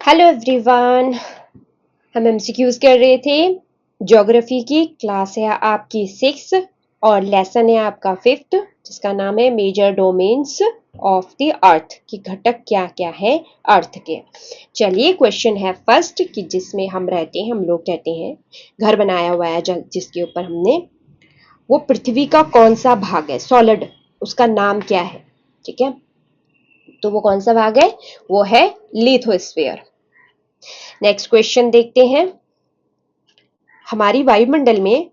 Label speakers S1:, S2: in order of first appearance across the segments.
S1: Hello everyone. हम MCQs कर रहे थे। ज्योग्राफी की क्लास है आपकी 6 और लेसन है आपका 5 जिसका नाम है major domains of the earth कि घटक क्या क्या है अर्थ के। चलिए क्वेश्चन है फर्स्ट कि जिसमें हम रहते हैं, हम लोग रहते हैं, घर बनाया हुआ है जिसके ऊपर हमने, वो पृथ्वी का कौन सा भाग है सॉलिड, उसका नाम क्या है। ठीक है, तो वो कौन सा भाग है, वो है लिथोस्फीयर। नेक्स्ट क्वेश्चन देखते हैं। हमारी वायुमंडल में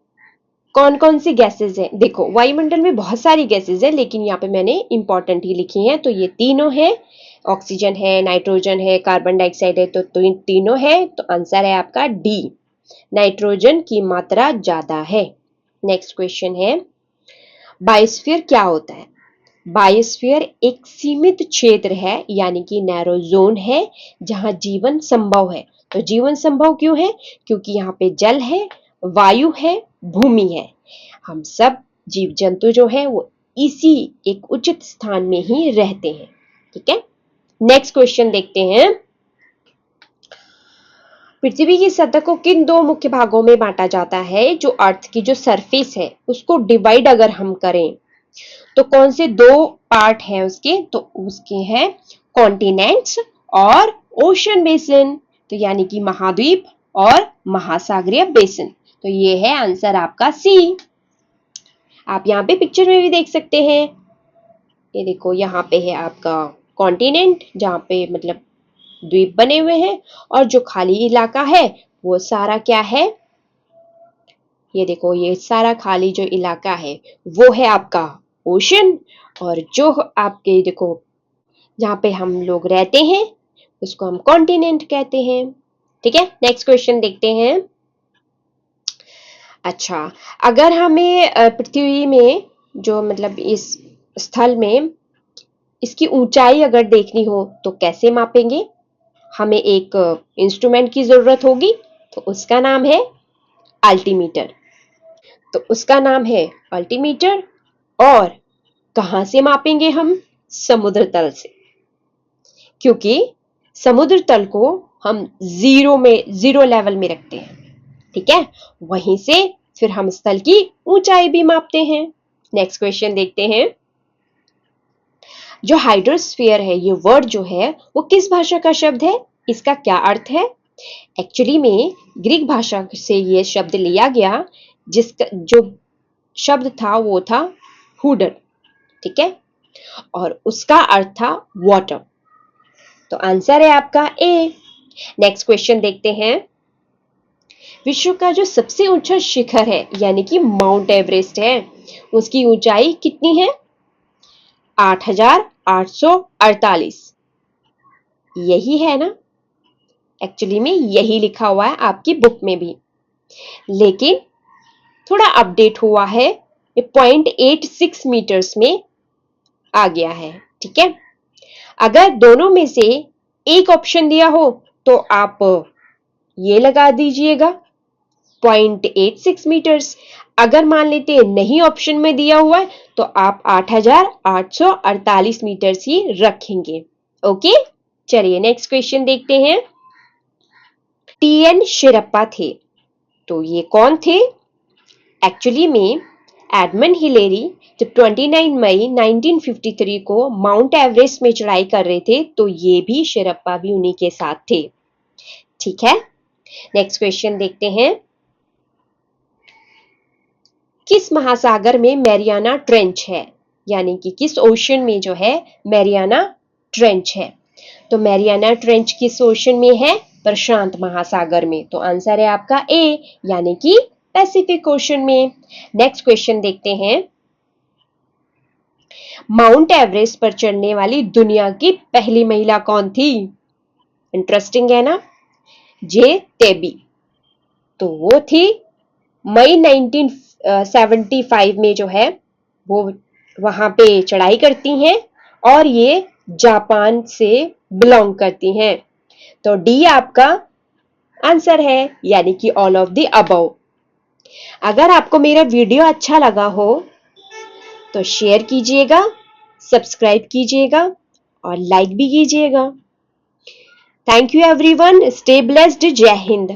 S1: कौन कौन सी गैसेस हैं। देखो वायुमंडल में बहुत सारी गैसेस हैं, लेकिन यहाँ पे मैंने इंपॉर्टेंट ही लिखी हैं। तो ये तीनों हैं, ऑक्सीजन है, नाइट्रोजन है, कार्बन डाइऑक्साइड है। तो तीनों है, तो आंसर है आपका डी, नाइट्रोजन की मात्रा ज्यादा है। नेक्स्ट क्वेश्चन है, बायोस्फीयर क्या होता है। बायोस्फीयर एक सीमित क्षेत्र है, यानी कि नैरो जोन है, जहां जीवन संभव है। तो जीवन संभव क्यों है, क्योंकि यहाँ पे जल है, वायु है, भूमि है। हम सब जीव जंतु जो है वो इसी एक उचित स्थान में ही रहते हैं। ठीक है, नेक्स्ट क्वेश्चन देखते हैं। पृथ्वी की सतह को किन दो मुख्य भागों में बांटा जाता है। जो अर्थ की जो सरफेस है उसको डिवाइड अगर हम करें तो कौन से दो पार्ट है उसके, तो उसके हैं कॉन्टिनेंट्स और ओशन बेसिन। तो यानी कि महाद्वीप और महासागरीय बेसिन। तो ये है आंसर आपका सी। आप यहाँ पे पिक्चर में भी देख सकते हैं। ये देखो यहाँ पे है आपका कॉन्टिनेंट, जहाँ पे मतलब द्वीप बने हुए हैं, और जो खाली इलाका है वो सारा क्या है, ये देखो ये सारा खाली जो इलाका है वो है आपका ओशन। और जो आपके देखो जहाँ पे हम लोग रहते हैं उसको हम कॉन्टिनेंट कहते हैं। ठीक है, नेक्स्ट क्वेश्चन देखते हैं। अच्छा, अगर हमें पृथ्वी में जो मतलब इस स्थल में इसकी ऊंचाई अगर देखनी हो तो कैसे मापेंगे। हमें एक इंस्ट्रूमेंट की जरूरत होगी, तो उसका नाम है अल्टीमीटर। तो उसका नाम है अल्टीमीटर। और कहां से मापेंगे हम, समुद्र तल से, क्योंकि समुद्र तल को हम जीरो लेवल में रखते हैं। ठीक है, वहीं से फिर हम स्थल की ऊंचाई भी मापते हैं। नेक्स्ट क्वेश्चन देखते हैं। जो हाइड्रोस्फीयर है, ये वर्ड जो है वो किस भाषा का शब्द है, इसका क्या अर्थ है। एक्चुअली में ग्रीक भाषा से ये शब्द लिया गया, जिसका जो शब्द था वो था हुडर। ठीक है, और उसका अर्थ था वाटर। तो आंसर है आपका ए। नेक्स्ट क्वेश्चन देखते हैं। विश्व का जो सबसे ऊंचा शिखर है यानी कि माउंट एवरेस्ट है, उसकी ऊंचाई कितनी है, 8,848। यही है ना, एक्चुअली में यही लिखा हुआ है आपकी बुक में भी, लेकिन थोड़ा अपडेट हुआ है, ये 0.86 मीटर्स में आ गया है। ठीक है, अगर दोनों में से एक ऑप्शन दिया हो तो आप ये लगा दीजिएगा 0.86 मीटर्स। अगर मान लेते हैं नहीं ऑप्शन में दिया हुआ है तो आप 8,848 मीटर्स ही रखेंगे। ओके, चलिए नेक्स्ट क्वेश्चन देखते हैं। टीएन शिरप्पा थे, तो ये कौन थे। एक्चुअली में एडमंड हिलेरी जब 29 मई 1953 को माउंट एवरेस्ट में चढ़ाई कर रहे थे, तो ये भी शिरप्पा भी उन्हीं के साथ थे। ठीक है, नेक्स्ट क्वेश्चन देखते हैं। किस महासागर में मैरियाना ट्रेंच है, यानी कि किस ओशन में जो है मैरियाना ट्रेंच है। तो मैरियाना ट्रेंच किस ओशन में है, प्रशांत महासागर में। तो आंसर है आपका ए, यानी कि पैसिफिक ओशन में। नेक्स्ट क्वेश्चन देखते हैं। माउंट एवरेस्ट पर चढ़ने वाली दुनिया की पहली महिला कौन थी। इंटरेस्टिंग है ना, जे टेबी। तो वो थी मई 1975 में जो है वो वहां पे चढ़ाई करती हैं, और ये जापान से बिलोंग करती हैं। तो डी आपका आंसर है, यानी कि ऑल ऑफ द अबव। अगर आपको मेरा वीडियो अच्छा लगा हो तो शेयर कीजिएगा, सब्सक्राइब कीजिएगा और लाइक भी कीजिएगा। Thank you everyone, stay blessed, जय हिंद।